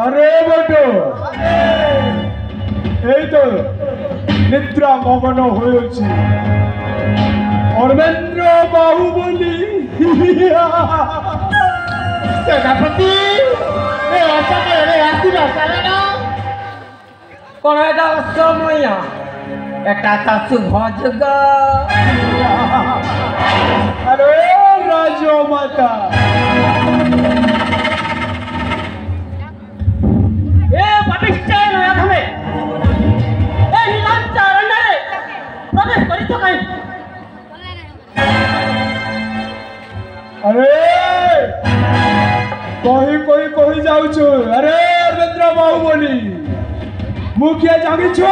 अरे बेटो এই তো নিদ্রা মগ্ন হয়েছি অর্মেন্দ্র বাহুবলী সেনাপতি এ অসময়ে আসিবা কারণ কোন এটা অসময় এটা তো শুভ যুগ अरे राजमाता এ পাপিষ্ঠে নয়া থামে এ নীলাঞ্চ অরণ্যরে প্রবেশ করিছ কাই अरे कही जाऊछु अरे अरविंद्र बाहुबली मुखिया जानिछु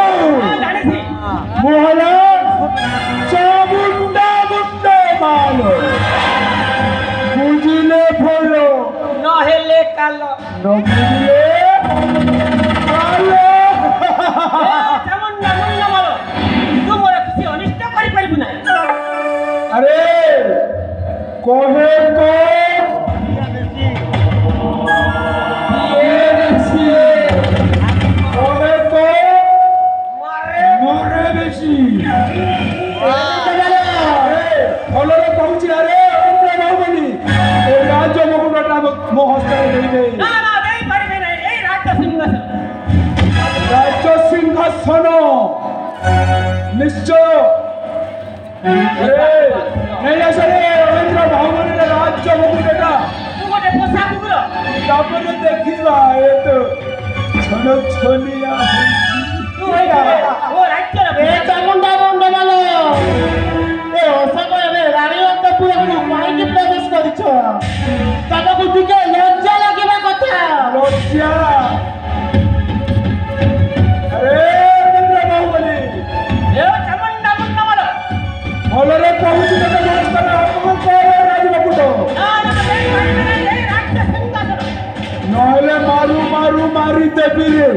জানিছি मोहला चामुंडा मुंडा मालो बुझिले फलो নহলে কাল न बुझिले कालो যেমন যেমন মারো তোমার কিছু অনিষ্ট করি পারিবু না अरे कहे को ये देखिए कहे को মারে मोरे बेशी फलरे कहूची अरे अरविंद्र बाहुबली ए राज्य मुकुटटा मो हस्ते देई दे না না দেই পারিবে না এই রাজ্য সিংহাসন राज्य सिंहासन निश्चय नहीं आसरे अरविंद्र बाहुबली राज्य मुकुटटा তুই গোটে পোষা কুকুর तापरे देखिबा ए तो छन छनिया তুই ও রাজ্যর এ চামুন্ডা মুন্ডা মালো এ অসময়ে রানী অন্তপুরକୁ কাହିଁକି ପ୍ରବେଶ କରିଛ ତମକୁ ଟିକେ ଲଜ୍ଜା ଲାଗିବା କଥା लज्जा अरे अरविंद्र बाहुबली এ চামুন্ডা মুন্ডা মারো भलरे कहूची तते नमस्कार आपको करे राज मुकुट না না দেই পারিবে না এই রাজ্য সিংহাসন নহলে मारू मारू मारी देबी रे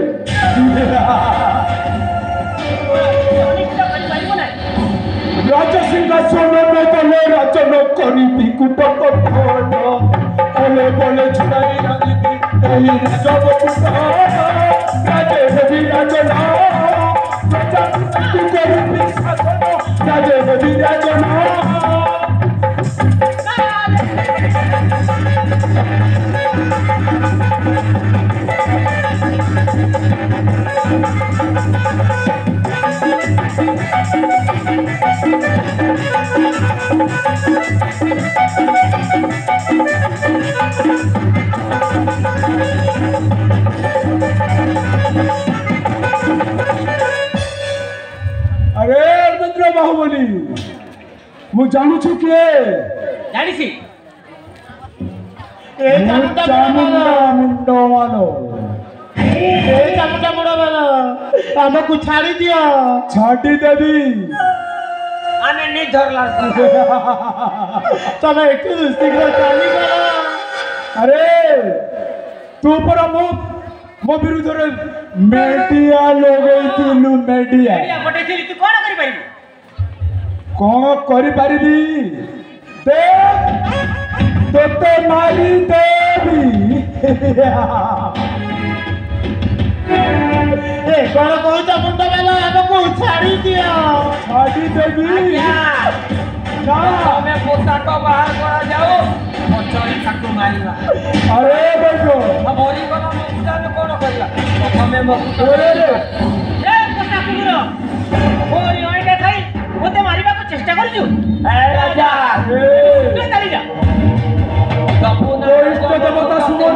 অনিষ্ট করি পারিব না राज सिंहासन में तले राजन करी बिकुट कठोर ओले बोले छुड़ाई रानी एही राज मुकुट राजे देवी राजन राजा तू करी बिशासन राजे देवी राजन अरे अरविंद्र बाहुबली मु जानू छु के জানিছি এ চামুন্ডা चामुंडा मुंडो वालो এ চামুন্ডা মুন্ডা মালো ଆମକୁ ଛାଡ଼ି ଦିଅ छाटी देवी আমি নিধর লাগছি ତମେ ଏଠୁ ଶୀଘ୍ର ଚାଲିଗଲ अरे तू पर मो विरुद्ध रे मेडिया लगई थिलु मेडिया এরিয়া পটেছিলি তুই কোন করি পারিবু कौन करी पारिबी दे तोते मारी देवी ଏ କଣ କହୁଛ ମୁଣ୍ଡ ମାଲ ଆମକୁ ଛାଡ଼ି ଦିଅ छाटी देवी ना ଆମେ ପୋଷାକ ବାହାର କରା ଯାଉ ପଛରେ ତାକୁ ମାରିବା अरे बेटो ମରି ଗଲା ମୁଣ୍ଡାରେ କଣ କରିବା ପ୍ରଥମେ ମକୁ अरे रे ଏ ପୋଷା କୁକୁର ମୋରି ଅଇଁଠା ଖାଇ ମୋତେ ମାରିବାକୁ ଚେଷ୍ଟା କରୁଛୁ ଏ ରାଜା ए ତୁ ଚାଲି ଯା ସବୁ तो इष्ट देवता सुनो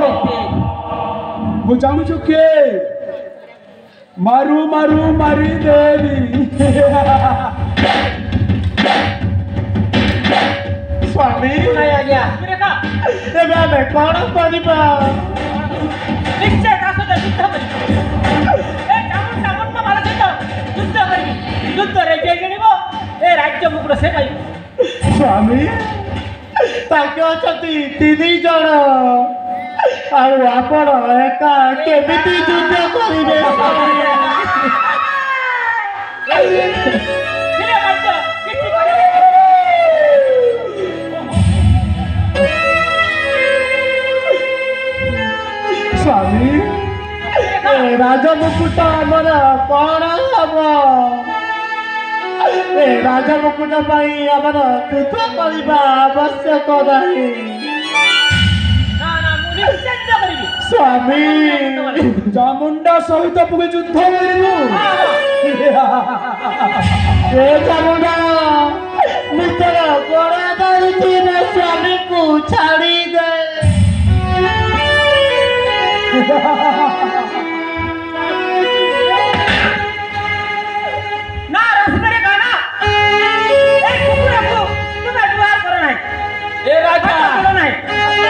मु जानू छु के मारू मारू मारी देवी ସ୍ୱାମୀ ନାଇଁ ଆଜ୍ଞା ଦେଖା ଏବେ ଆମେ କଣ କରିବା ନିଶ୍ଚୟ ତା ସହିତ ଯୁଦ୍ଧ କରିବି ଏ ଚାମୁଣ୍ଡା ମୁଣ୍ଡ ମାର ସହିତ ଯୁଦ୍ଧ କରିବି ଯୁଦ୍ଧରେ ଯିଏ କିଣିବ ଏ ରାଜ୍ୟ ମୁକୁଟ ସେ ପାଇବ ସ୍ୱାମୀ ତାଙ୍କେ ଅଛନ୍ତି 3 ଜଣ ଆଉ ଆପଣ ଏକା କେମିତି ଯୁଦ୍ଧ କରିବେ ଥିଲେ ମଧ୍ୟ କିଛି କରିବି ସ୍ୱାମୀ ରାଜମୁକୁଟ ଆମର କଣ ହବ? ଏ ରାଜମୁକୁଟ ପାଇଁ ଆମର ଯୁଦ୍ଧ କରିବା ଆବଶ୍ୟକ ନାହିଁ। ନା ନା ମୁଁ ନିଶ୍ଚିତ କରିବି। ସ୍ୱାମୀ ଚାମୁଣ୍ଡା ସହିତ ପୁଣି ଯୁଦ୍ଧ କରିବୁ। ଏ ଚାମୁଣ୍ଡା ନିଜର ଗୋଡ଼ ଧରିଛି ମୋ ସ୍ୱାମୀକୁ ଛାଡ଼ି ଦେ। ନା ରାସ୍ତାରେ କାଣା এই কুকুরକୁ তুমি জুয়ার করো নাই। এ রাজা করো নাই।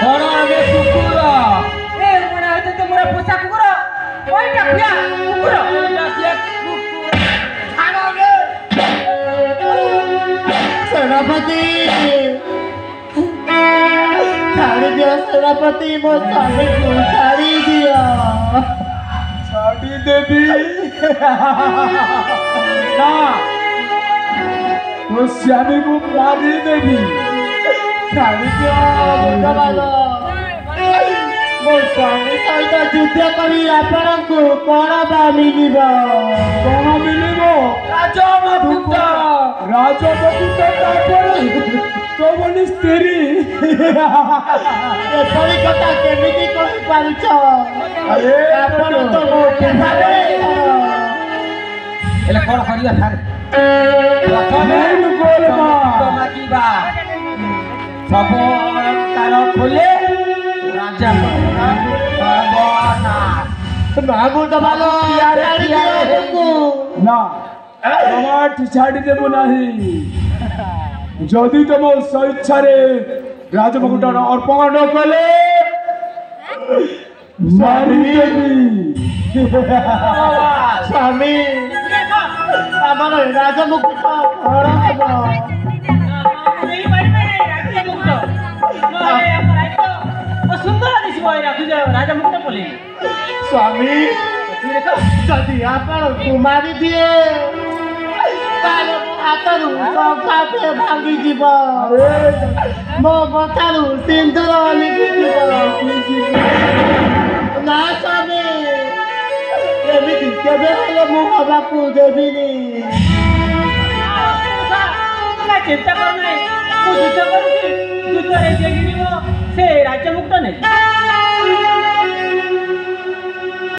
ধর আমি কুকুর। এ মনে হচ্ছে তো মোরা পোষা কুকুর। ওইটা পিয়া কুকুর। সেনাপতি ছাড়ি দিও, সেনাপতি ମୋ ସ୍ୱାମୀକୁ ଛାଡ଼ି ଦିଅ। ছাড়ি দেবি না, তোর স্বামীকে মারি দেবি। ଛାଡ଼ି ଦିଅ ବୁଝବାଲ। ମୋ ସ୍ୱାମୀ ସହିତ ଯୁଦ୍ଧ କରି ଆପଣଙ୍କୁ କଣ ବା ମିଳିବ? କଣ ମିଳିବ? ରାଜମକୁଟ। ରାଜମକୁଟ ତାପରେ ତୋ ବୋଲି ସ୍ତ୍ରୀ। ଏପରି କଥା କେମିତି କହିପାରୁଛ? ଆରେ ଆପଣ ତ ମୋ ପିତାରେ। ହେଲେ କଣ କରିବା ସାର୍? ପ୍ରଥମେ ମାଗିବା ସବୁ ତାର ଖୋଲେ ରାଜା ଭାଗୁଦବାଲ ଛାଡ଼ି ଦିଅ ଆମକୁ। না তোমার ছাড়ি দেব নাহি। যদি তোম স্বেচ্ছারে রাজমকুট অর্পণ কলে মারি দেবি। স্বামী আমার রাজমুকুট ঘর হব। এই পারিবে নাই রাজমুকুট। নয় আমার রাজ্য সুন্দর দিশিব এই রাজা মুকুট বলে। স্বামী যদি ଆପଣଙ୍କୁ ମାରିଦିଏ ତାହେଲେ ମୋ ହାତରୁ ସଂଖ୍ୟାଟେ ଭାଙ୍ଗିଯିବ, ମୋ ମଥାରୁ ସିନ୍ଦୁର ଲିଭିଯିବ। ନା ସ୍ୱାମୀ, ଏମିତି କେବେ ହେଲେ ମୁଁ ହବାକୁ ଦେବିନି। চিন্তা কর নাই, ମୁଁ ଯୁଦ୍ଧ କରୁଛି, ଯୁଦ୍ଧରେ ଯିଏ କିଣିବ ସେ ରାଜମୁକୁଟ ନେଇ।